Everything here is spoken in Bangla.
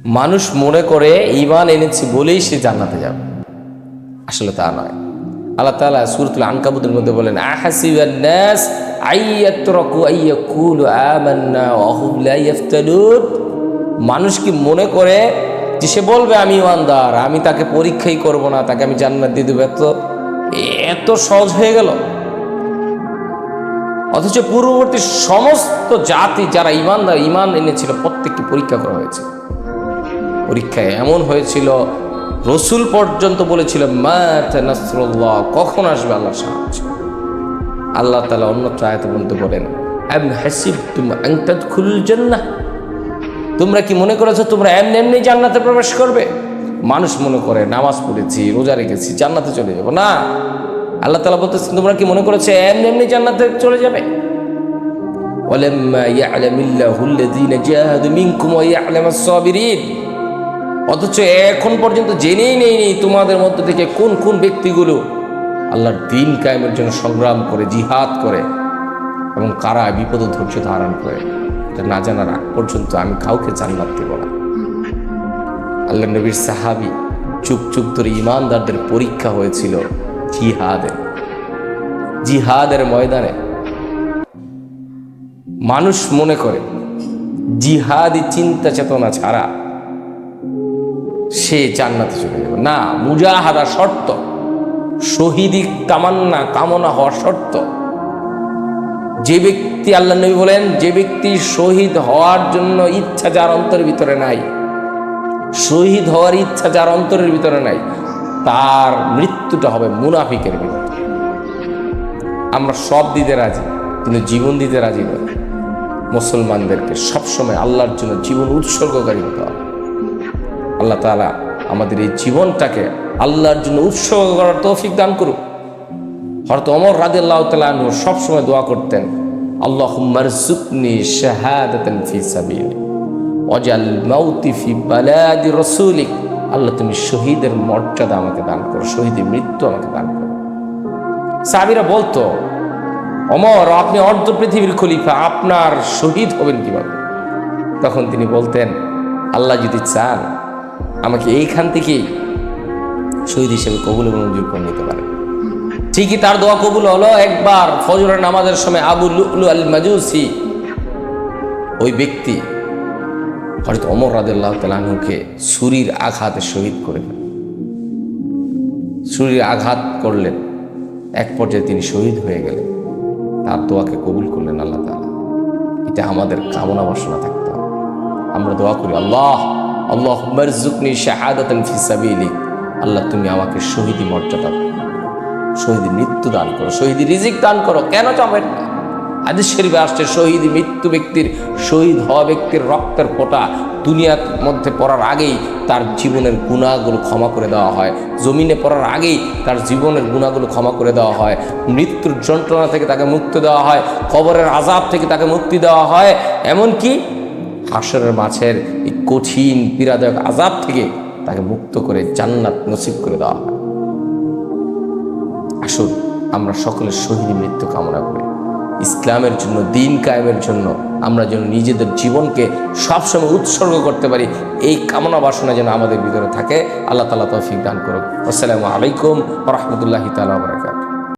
মানুষ মনে করে ঈমান এনেছি বলেই সে জান্নাতে যাবে, আসলে তা নয়। আল্লাহ তাআলা সূরাতুল আনকাবুতের মধ্যে বলেন, আহাসিবান নাস আইয়াতরাকু আইয়াকুলু আমান্না ওয়া হুম লা ইফতানুন। মানুষ কি মনে করে যে সে বলবে আমি ঈমানদার, আমি তাকে পরীক্ষাই করব না, তাকে আমি জান্নাত দিয়ে দেব, এত সহজ হয়ে গেল? অথচ পূর্ববর্তী সমস্ত জাতি যারা ঈমানদার, ঈমান এনেছিল, প্রত্যেককে পরীক্ষা করা হয়েছে। পরীক্ষায় এমন হয়েছিল, রসুল পর্যন্ত বলেছিল মাতা নাসরুল্লাহ, কখন আসবে আল্লাহর সাহায্য। আল্লাহ তাআলা অন্যত্র আয়াতে বলতে বলেন, আম হাসিবতুম আন তাদখুলুল জান্নাহ, তোমরা কি মনে করেছো তোমরা এমনি এমনি জান্নাতে প্রবেশ করবে? মানুষ মনে করে নামাজ পড়েছি, রোজা রেখেছি, জান্নাতে চলে যাব। না, আল্লাহ তাআলা বলতেছেন তোমরা কি মনে করেছো এমনি এমনি জান্নাতে চলে যাবে? ওয়ালাম্মা ইয়া'লামিল্লাহুল্লাযীনা জাহাদু মিনকুম ওয়া ইয়া'লামাস সাবিরিন। অথচ এখন পর্যন্ত জেনেই নেই তোমাদের মধ্য থেকে কোন কোন ব্যক্তিগুলো আল্লাহর দ্বীন কায়েমের জন্য সংগ্রাম করে, জিহাদ করে, এবং কারা বিপদ ধৈর্য ধারণ করে। এটা না জানার আগ পর্যন্ত আমি কাউকে জান্নাত দেব না। আল্লাহ নবীর সাহাবী যুগ যুগ ধরে ঈমানদারদের পরীক্ষা হয়েছিল জিহাদের ময়দানে। মানুষ মনে করে জিহাদি চিন্তা চেতনা ছাড়া সে জান্নাতে চলে যাবে। না, মুজাহাদা শর্ত, শহীদি তামান্না কামনা হওয়া শর্ত। যে ব্যক্তি, আল্লাহ নবী বলেন, যে ব্যক্তি শহীদ হওয়ার জন্য ইচ্ছা যার অন্তরের ভিতরে নাই, শহীদ হওয়ার ইচ্ছা যার অন্তরের ভিতরে নাই, তার মৃত্যুটা হবে মুনাফিকের মৃত্যু। আমরা সব দিতে রাজি, কিন্তু জীবন দিতে রাজি নয়। মুসলমানদেরকে সবসময় আল্লাহর জন্য জীবন উৎসর্গকারী হতে হবে। আল্লাহ তাআলা আমাদের এই জীবনটাকে আল্লাহর জন্য উৎসর্গ করার তৌফিক দান করুক। হযরত ওমর রাদিয়াল্লাহু তাআলা আনহু সবসময় দোয়া করতেন, আল্লাহুম্মা রযুকনি শাহাদাতান ফি সাবিলিক ওয়াজআল মাউতি ফি বালাদি রাসূলিক। আল্লাহ তুমি শহীদের মর্যাদা আমাকে দান করো, শহীদের মৃত্যু আমাকে দান করো। সাহাবীরা বলতো, ওমর আপনি অর্ধ পৃথিবীর খলিফা, আপনার শহীদ হবেন কিভাবে? তখন তিনি বলতেন, আল্লাহ যদি চান আমাকে এইখান থেকেই শহীদ হিসেবে কবুল এবং মঞ্জুর করে নিতে পারে। ঠিকই তার দোয়া কবুল হলো। একবার ফজরের নামাজের সময় আবু লুলু আল মাজুসি, ওই ব্যক্তি হযরত ওমর রাদিয়াল্লাহু তাআলা আনহুকে ছুরির আঘাতে শহীদ করে ফেলেন। ছুরির আঘাত করলেন, এক পর্যায়ে তিনি শহীদ হয়ে গেলেন। তার দোয়াকে কবুল করলেন আল্লাহ তাআলা। এটা আমাদের কামনা বাসনা থাকতে হবে। আমরা দোয়া করি, আল্লাহুম্মা রযুকনি শাহাদাতান ফি সাবিলিক, আল্লাহ তুমি আমাকে শহীদি মর্যাদা, শহীদি মৃত্যু দান করো, শহীদি রিজিক দান করো। কেন চাবেন না? হাদিস শরীফে আসছে, শহীদি মৃত্যু ব্যক্তির, শহীদ হওয়া ব্যক্তির রক্তের ফোঁটা দুনিয়ার মধ্যে পড়ার আগেই তার জীবনের গুনাহগুলো ক্ষমা করে দেওয়া হয়, জমিনে পড়ার আগেই তার জীবনের গুনাহগুলো ক্ষমা করে দেওয়া হয়, মৃত্যুর যন্ত্রণা থেকে তাকে মুক্তি দেওয়া হয়, কবরের আযাব থেকে তাকে মুক্তি দেওয়া হয়, এমনকি হাশরের মাছের এই কঠিন পীড়াদায়ক আযাব থেকে তাকে মুক্ত করে জান্নাত নসিব করে দেওয়া হয়। আসুন আমরা সকলে শহীদ মৃত্যু কামনা করি। ইসলামের জন্য, দ্বীন কায়েমের জন্য আমরা যেন নিজেদের জীবনকে সবসময় উৎসর্গ করতে পারি, এই কামনা বাসনা যেন আমাদের ভিতরে থাকে। আল্লাহ তাআলা তৌফিক দান করুক। আসসালামু আলাইকুম ওয়া রাহমাতুল্লাহি তাআলা ওয়া বারাকাতুহু।